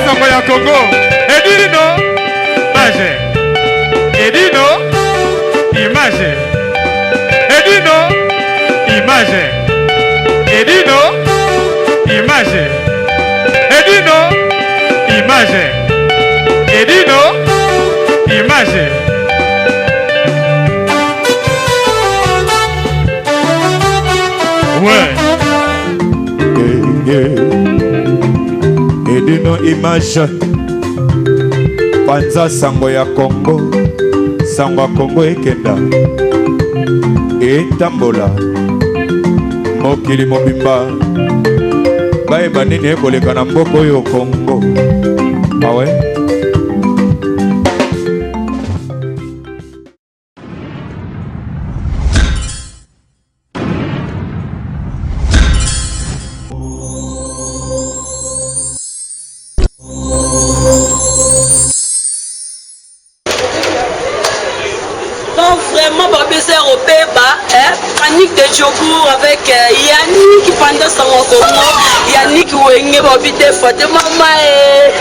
sango ya Congo. Edino, image. Edino, image. Edino, image. Edino, image. Edino, image. Edino, image. Ouais. Edino image. Panza sango ya Congo. Sango ya Congo ekenda. Etambola. Mokili mobimba. Bae banini ekoleka na mboko yo Congo. Ah ouais? Yannick de Djobour avec Yannick pendant son Congo, Yannick Wenge Bobite Fatima Mae.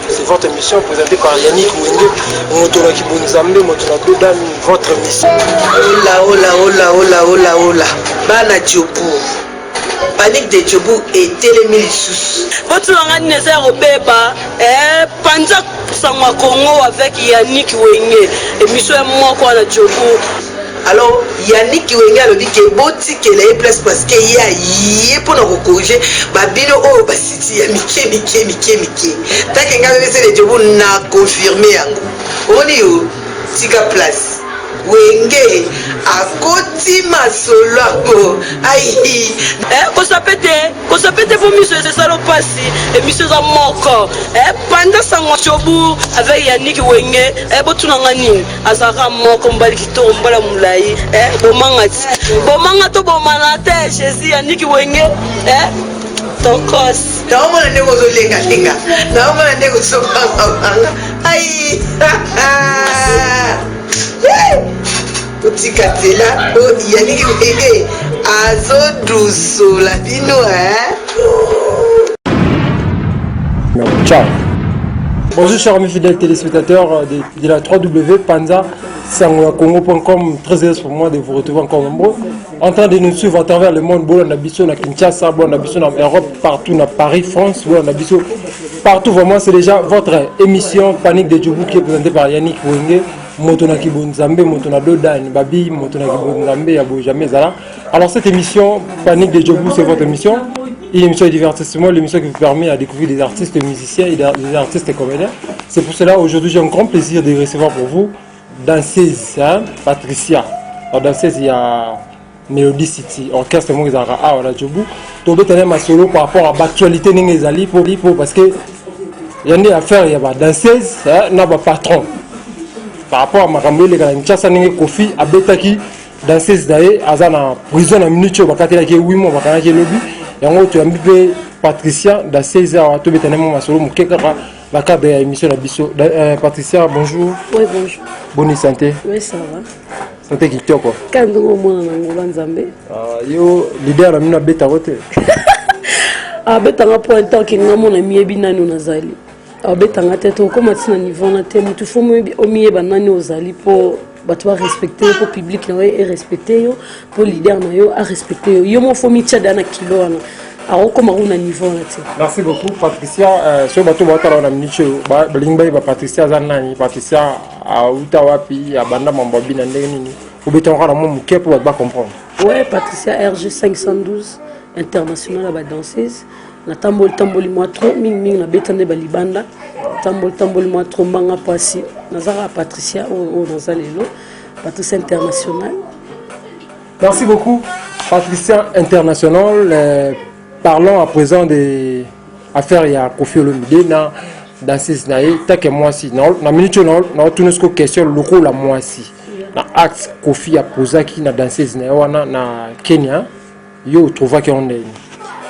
C'est votre émission présentée par Yannick Wenge, Motona Kibunzambe, Motona Dodan, votre émission. Ola, Bana Djobour. Panique de Djobour et Télémilissus. Votre langage n'est pas Robeba, pendant son Congo avec Yannick Wenge, émission moi quoi na Djobour. Alors Yannick Wenge a dit que boti que les place parce que y a pour nous corriger babino o basiti ya mike ta kenga bese de Djobour na confirmé yango oni yo tika place Wenge a koti masolo aïe ko sapete pour monsieur c'est ça le passé et monsieur za moko pendant sango Djobour avec Yannick Wenge botuna ngani azaka moko mbali kitoko mbala mulai bomanga to bomana te Jésus Yannick Wenge tokos naomba ndeko zo lenga naomba ndeko so aïe Utikatela Yannick Wenge azo douce la bino Ciao. Bonjour chers amis fidèles téléspectateurs de la 3W Panza Congo.com. Très heureux pour moi de vous retrouver encore nombreux en train de nous suivre à travers le monde. Bon, on a biso na Kinshasa, bon, on a biso en Europe, partout na Paris, France, bon, on a biso partout. Vraiment, c'est déjà votre émission Panique de Djobour qui est présentée par Yannick Wenge. Motona Kibunzambe, Motona Dodan, Babi, Motona Kibunzambe, Yabo Jamais Zala. Alors cette émission Panique de Djobour, c'est votre émission. Une émission de divertissement, l'émission qui vous permet de découvrir des artistes musiciens et des artistes comédiens. C'est pour cela aujourd'hui j'ai un grand plaisir de recevoir pour vous danseuse Patricia. Alors danseuse il y a Melody City, orchestre Mozara à Djobour. Donc vous avez ma solo par rapport à l'actualité n'engezali pour parce que il y a des affaires, il y a des danseuses, n'a pas patron. Par rapport à ma caméra, les gars, Nchasa n'engé Kofi abetaki danseuse d'ailleurs, azana prison na minute bakatela ki 8 mois bakana ki lobby. Yango tu ambipe Patricia da 16 heures to betanemo masolo mukeka la cadre de l'émission la biso. Patricia, bonjour. Oui, bonjour. Bonne santé. Oui, ça va. Santé kitoko. Kando mona ngula nzambe. Yo leader la mina beta rote. Beta nga pour un temps ki nga mona miebi nanu nazali. Beta nga teto comme tina niveau na te mutu fo o mieba nani ozali po bato ba respecter pour public na et respecter yo pour leader na yo a respecter yo mo fo mi tchada na kilo wana a comme on a niveau na te. Merci beaucoup Patricia. So bato ba tala na minute ba lingba ba Patricia zanani Patricia a uta wapi ya banda mambo bina ndenge nini ubeta ngara mo muke pour ba comprendre. Ouais, Patricia RG 512 international ba danseuse na tamboli moi trop ming na betande ba libanda tamboli moi trop manga pasi nazara Patricia au nazalelo Patricia international. Merci beaucoup Patricia international. Parlons à présent des affaires ya Kofi Olomide na danseuse nae take moi si na minute na tout nos question loko la moi si na axe Kofi a posé qui na danseuse nae wana na Kenya yo trouva que on est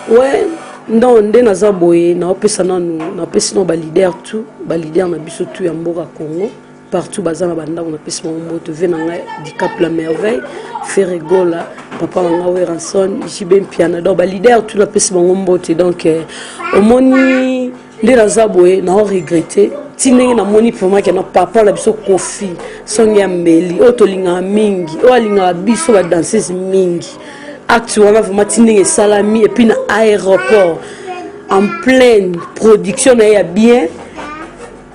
ouais non ndé naza boye na opesa nanu na pesi no ba leader tout ba leader na biso tout ya mboka Congo partout bazana banda on pesi mo moto venanga di Cap la Merveille Ferregola papa nga Weranson Jibem Piana donc ba leader tout na pesi mo mbote donc omoni nde naza boye nao regrete ti ndenge namoni vraiment ke na papa na biso Kofi songe ya mbeli oyo tolingaka mingi oyo alingaka biso badanseuse mingi acte wana vraiment ti ndenge esalami epuis na aéroport en pleine production na ye ya bien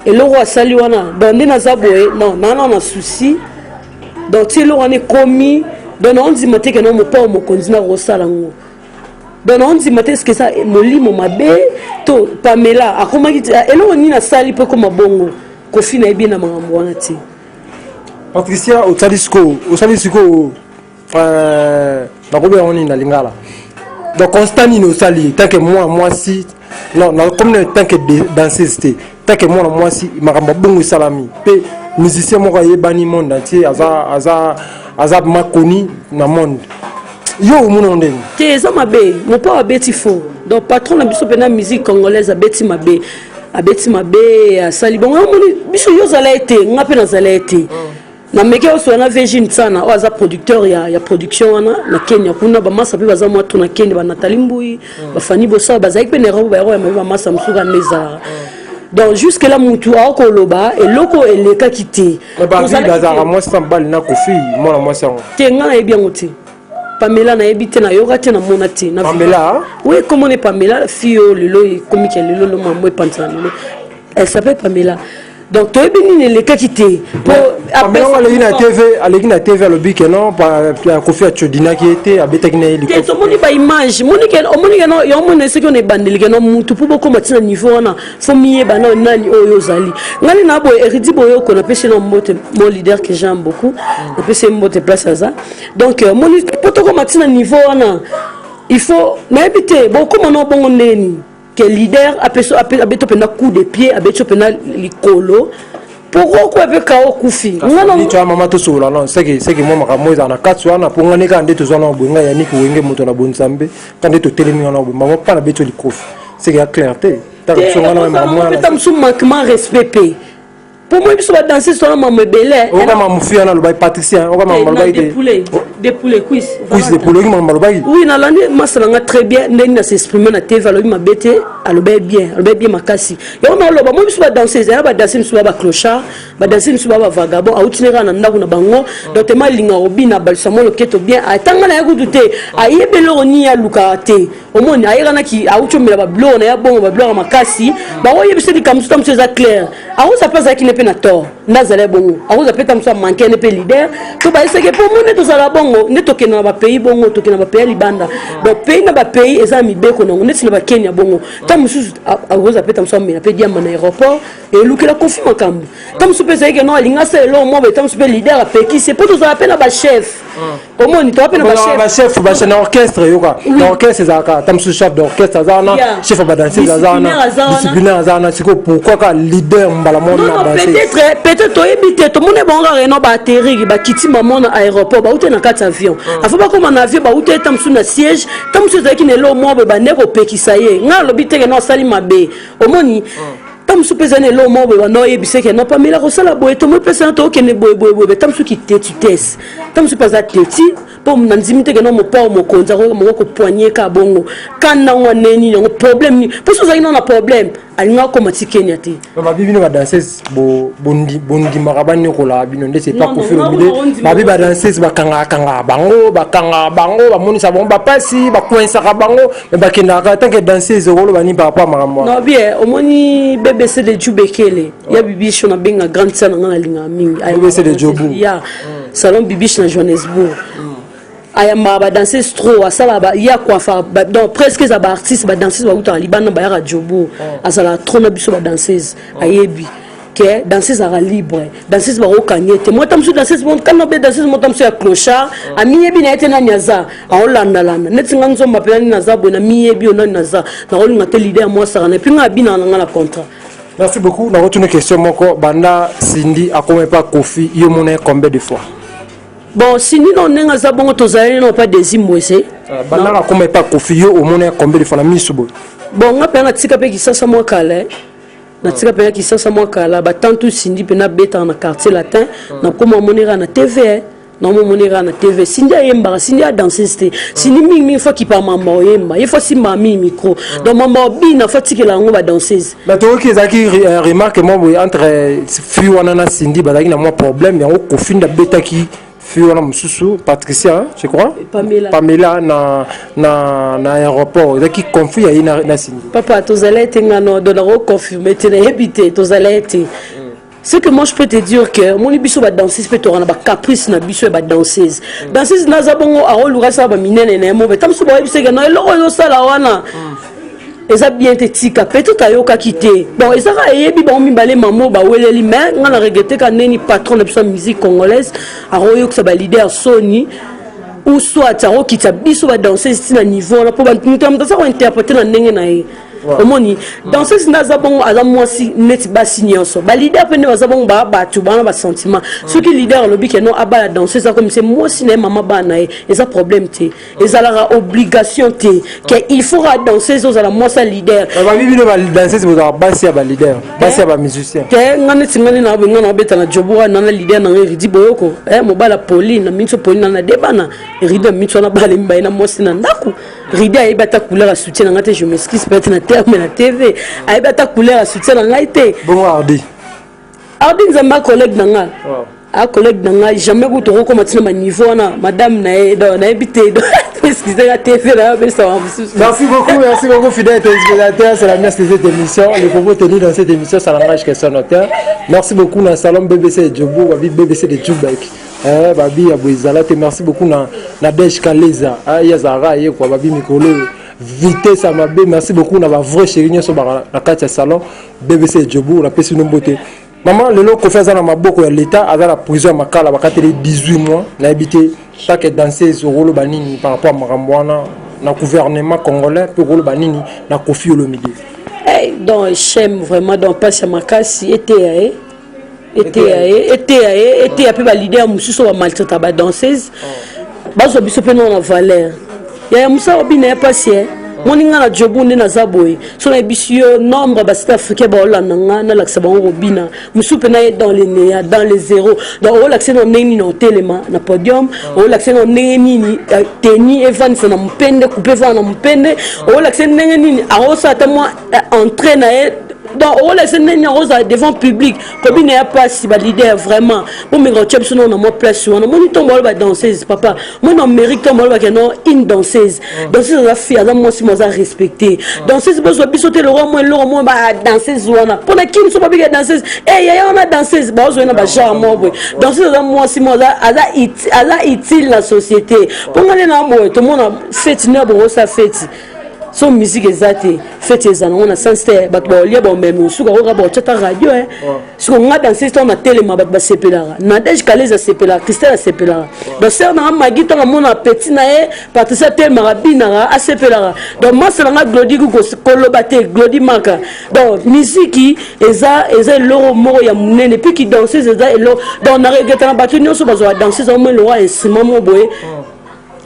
eloko asali wana donc nde naza boye non nana na souci donc ti eloko wana ekomi donc naondima te ke na mopao mokonzi na kosala ngo donc naondima te ceque ça molimo mabe to Pamela akomaki eloko nini asali mpo ekoma bongo Kofi na yebi na makambo wana te Patricia osali sikoyo nakobe yango nini na lingala donc constant nini osali tant que mwasi non comme tant que danseuse te tant que mwasi makambo bongo esalami mpe musicien moko ayebani monde entier aza makoni na monde yo omona ndenge te eza mabe mopa abeti fo donc patron na biso mpena musique congolaise abeti mabe asali bongo omoni biso yo ozala ete nga mpe nazala ete na meke oso na Virgin Sana o aza producteur ya production wana na Kenya kuna ba masa pe baza mwa to na Kenya ba Nathalie Mbui ba Fani Bossa ba zaik pe ne robo ba ya ba masa msuka meza donc jusque là mutu a koloba eloko eleka kité ba bazara moi sambal na Kofi moi moi sango te nga na ebia ngoti Pamela na ebite na yoga te na mona te na Pamela oui comment est Pamela fille lelo comme qu'elle lelo maman pantalon elle s'appelle Pamela donc tu es béni les cas quitté pour après on a TV le bic non pas Kofi a Chodina qui était à Betekine il tout monde pas image monique non yo mona ce qu'on est bandeli que non mutu pour beaucoup matina niveau na faut mié bana nani oyo zali ngani na bo eridi boyo ko na pese no mbote mon leader que j'aime beaucoup na pese mbote place ça donc monique pour tout matina niveau na il faut na habiter beaucoup mon bon neni que leader abeto pena coup de pied abeto pena likolo pourquoi avec kao Kofi ngana tu mama to sola non c'est que moi makamoza na katsu na ponga ne kande to zona bonga ya niki wenge moto na bonzambe kande to telemi na bo mama pas na beto likofi c'est que la clarté ta so ngana mama na tam sou manquement respect pour moi biso ba danser sur maman belé o kama mufia na lobai Patricia o kama lobai des poulets cuisse des poulets qui mama lobai oui na landi masala très bien ndeni na s'exprimer na TV alobi mabete alobai bien makasi yo na loba moi biso ba danser ya ba danser biso ba clochard ba danser biso ba vagabond autinera na ndako na bango donc tema linga obina balsamo loketo bien atanga na yakutu te ayebelo ni ya lukate omoni ayera ki auchomela ba blo na ya bongo ba blo makasi ba oyebise di kamsu tam c'est clair aho ça passe qui n'est pas na tort nazale bongo aho ça peut tam ça manquer ne peut leader to ba ese que pour moi to sala bongo ne toke na ba pays bongo toke na ba pays libanda donc pays na ba pays eza mi beko na ne na ba Kenya bongo tam susu aho ça peut tam ça mais peut dire na aéroport et lukela Kofi makambo tam susu peut que non linga c'est lo mo tam susu leader a peki c'est pour to sala pe na ba chef omoni to pe na ba chef ba na orchestre yoka l'orchestre ezaka tam susu chef d'orchestre azana chef ba danser azana disciplinaire azana siko pourquoi ka leader mbala mo na danser peut-être to ebite to mone bonga reno ba atterrir ba kiti maman na aéroport ba ute na kati avion afa ba comme na avion ba ute tam su na siège tam su zaki ne lo mo ba ne ko pekisa ye nga lo biteke no sali mabe omoni tam su pesane lo mo ba no yebise ke no Pamela ko sala boye to mo pesane to ke ne boye tam su ki te tu tes tam su pas ateti pour nanzimite ke no mo pa mo konza ko poigner ka bongo kana nwaneni ngo problème ni parce que ça ina na problème alinga ko matikenya te ba bibino ba danseuse bondi marabani ko la bino ndese pas ko faire mide ba bi ba danseuse ba kanga bango ba moni sa bon ba pasi ba coinça ka bango ba kenda ka tant que danseuse ko lo bani ba pa makambo non bien omoni BBC de Jubekele ya bibish na benga grande sœur na linga mingi BBC de Jobu ya salon bibish na Johannesburg ayamba ba danser trop asala ba ya quoi faire donc presque za ba artiste ba danser ba uta libana ba ya Jobu asala trop na biso ba danseuse ayebi que danseuse ara libre danseuse ba okanyete moi tamsu danseuse bon kana be danseuse moi tamsu ya clochard amiyebi na ete na nyaza aolanda landa netinga nzomba pe na naza bona miyebi ona naza na olinga te leader moi sara na pinga bina na contrat. Merci beaucoup. Dans votre question moko banda Cindy a combien pas Kofi yo moné combien de fois? Bon, Cindy non nenga za bongo tozali non pas des imwese. Banda a combien pas Kofi yo au moné combien de fois na misubo? Bon, nga pe na tika pe kisasa mo kala. Na tika pe kisasa mo kala ba tantu Cindy pe na beta na quartier latin na koma monera na TV. non mon monera na TV sindia yemba sindia danser sini mingi fois qui par maman yemba il faut si mami micro donc maman bina faut que la on va danser mais toi qui zaki remarque moi entre fui wana na Cindy bazaki na moi problème ya ko finda beta ki fui wana mususu Patricia je crois Pamela na aéroport zaki conflit ya na Cindy papa tozalete ngano do na confirmer te na habiter tozalete. Ce que moi je peux te dire que mon biso ba danseuse peut tourner ba caprice na biso ba danseuse na zabongo a rolura sa ba minene na mo betam so ba biso que na lo sala wana eza bien te tika peut-être ayoka kité bon eza ka yebi ba mi balé mamo ba weleli mais ngana regretter ka neni patron de la musique congolaise a royo que ça ba leader Sony ou soit taro ki ta biso ba danseuse na niveau là pour ba mutam ça interpréter na ndenge na ye omoni danseuse na zabongo ala mwasi net ba signanso ba leader pene bazabongo ba batu bana ba sentiment ce qui leader lobi que non aba la danseuse comme c'est mwasi na mama bana et ça problème te et la obligation te que il faut danser aux ala mwasi leader ba bibi ba danseuse ba basi ba leader basi ba musicien te ngane tingani na ngana beta na joboa na leader na ridi boyoko mobala Pauline na minso Pauline na debana ridi minso na bale mba na mwasi na ndaku ridi ay bata couleur à soutien ngate je m'excuse peut-être na mais la TV ay bata couleur à soutien na été bon Ardi nzamba collègue nanga a collègue nanga jamais ko to ko matina ma niveau na madame na habité excusez la TV là mais ça merci beaucoup fidèles téléspectateurs c'est la merci de cette émission les propos tenus dans cette émission ça n'engage que son auteur merci beaucoup na salon BBC Djobo babi BBC de Djoubek babi aboizala te merci beaucoup na Dej Kaleza ya Zara ye quoi babi mikolo vitesse à ma bé merci beaucoup na ba vrai chéri nyo so ba na kati salon BBC Djobo na pesi nombote maman le loko fait ça na maboko ya l'état avec la prison makala ba kateli 18 mois na habité chaque danseuse rolo banini par rapport à Marambwana na gouvernement congolais pour rolo banini na Kofi Olomide donc j'aime vraiment donc pas ça makasi était peu ba leader mususu ba maltraiter ba danseuse bazo biso pe non na valeur ya musa obina pas si moninga na jobu ndi na zaboy so na bisio nombre ba sud africain ba olanda na laksa ba robina musu pe na dans les néa dans les zéros donc o laksa no neni no telema na podium o laksa no neni teni evan na mpende couper va na mpende o laksa neni a osa ta moi entraîner donc on laisse nenya rosa devant public comme il n'est pas si ba leader vraiment pour me retrouver sur non mon place on mon tombe ba danseuse papa moi non mérite tombe ba que non une danseuse danseuse la fille à moi si moi à respecter danseuse besoin bisoter le roi moi ba danseuse wana pour na kin so ba bi danseuse ya on a danseuse ba zo na ba charme danseuse moi si moi à utile la société pour moi na moi tout le monde fête ne bon ça fête son musique exacte fait les années on a sensé bat ba lia ba même suka ko ba tata radio suka nga danser ton na télé ma bat ba sepela na Dej Kaleza sepela Christelle sepela donc c'est na magi to mon petit na e Patricia tel marabina a sepela donc moi c'est na Glody ko kolobate Glody maka donc musique eza loro moro ya munene puis qui danser eza elo donc na regeta na batu nyoso ba zo danser au moins le instrument mo boye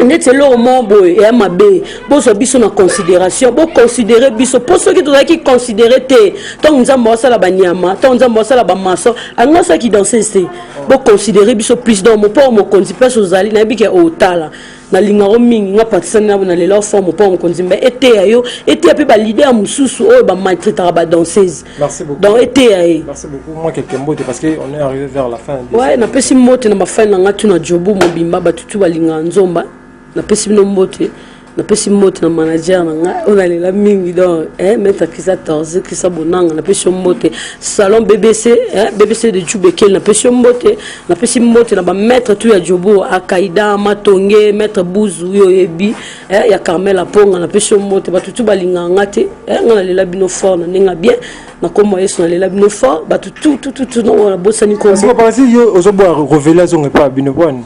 ndetse lo mombo et mabe boso biso na considération bo considérer biso pour ceux qui doivent qui considérer te tant nzamba sala banyama tant nzamba sala ba maso anga ça qui danser c'est bo considérer biso plus dans mon pour mo konzipa sozali na bike otala na lingaro mingi nga patisana na lelo forme pour mo konzimba été ayo été ape ba leader mususu o ba maltraiter ba danseuse merci beaucoup donc été ayo merci beaucoup moi quelqu'un mbote parce que on est arrivé vers la fin ouais na pesi mote na ba fin na ngatu na jobu mo bimba ba tutu ba linga nzomba na pesi mbote na pesi mbote na manager na on a la mingi donc mettre kisa 14 kisa bonanga na pesi mbote salon BBC BBC de Djubekel na pesi mbote na ba mettre tout ya jobo akaida matonge mettre buzu yo yebi ya Carmela Ponga na pesi mbote ba tutu balinga ngate ngana lela bino fort na ninga bien na komo yeso na lela bino fort ba tout non la bossa ni ko parce que par ici yo ozo boire révéler zo pas bino boni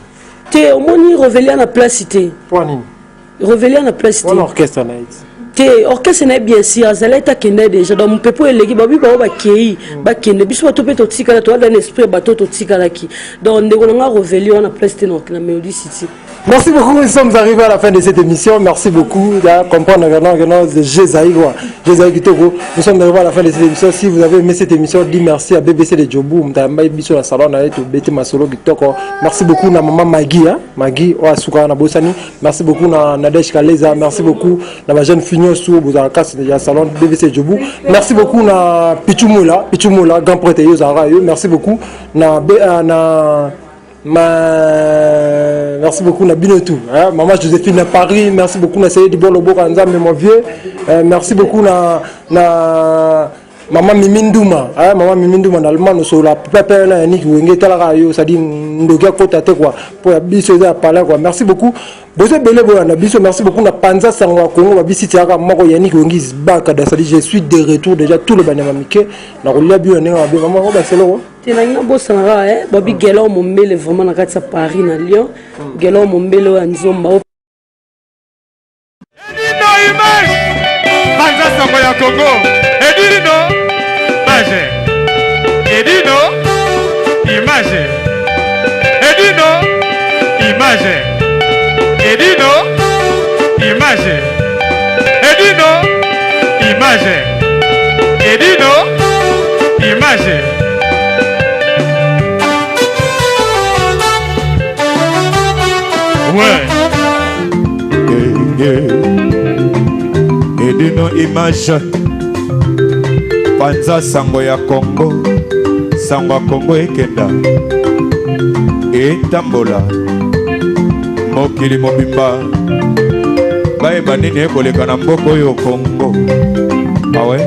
te omoni révéler na place cité point révéler na place cité orchestre na te orchestre na bien sûr azala ta kende déjà donc mon pepo eleki babi ba kei ba kende biso to peto tika to dans esprit ba to tika la ki donc ndeko nga révéler na place cité na Melody City Merci beaucoup, nous sommes arrivés à la fin de cette émission. Merci beaucoup de comprendre que Jézaï Kitoko. Nous sommes arrivés à la fin de cette émission. Si vous avez aimé cette émission, dis merci à BBC de Djobou. Sur la salon, merci beaucoup à maman Magui, Magui Oasuka Nabosani. Merci beaucoup à Nadège Kaleza. Merci beaucoup à ma jeune Fignon Sou, Bouzarakas, de la salon BBC Djobou. Merci beaucoup à Pichumula, Grand Prêtre Yozara. Merci beaucoup merci beaucoup na Binotou, maman Joséphine à Paris, merci beaucoup na Seydi Bolobo Kanza mon vieux, merci beaucoup na maman Miminduma, maman Miminduma dans Allemagne sur la pépé là ni wenge tala yo ça dit ndokia kota te quoi pour biso za parler quoi. Merci beaucoup. Bozo belé boyana biso, merci beaucoup na Panza Sangwa Congo babisi tiaka moko yani wengi baka da ça dit je suis de retour déjà tout le banyama mike na rolia bio ne ba maman ba selo. Tenanga bosanga babi gelo mombele vraiment na kati ya Paris na Lyon gelo mombele ya Nzomba Edino image Panza Sangwa ya Congo Edino image Edino image Edino image Edino image Edino image Edino image ouais. Edino image Panza Sango ya Congo Sango Congo ekenda etambola mokili mobimba bayeba nini ekoleka na mboko oyo Congo awe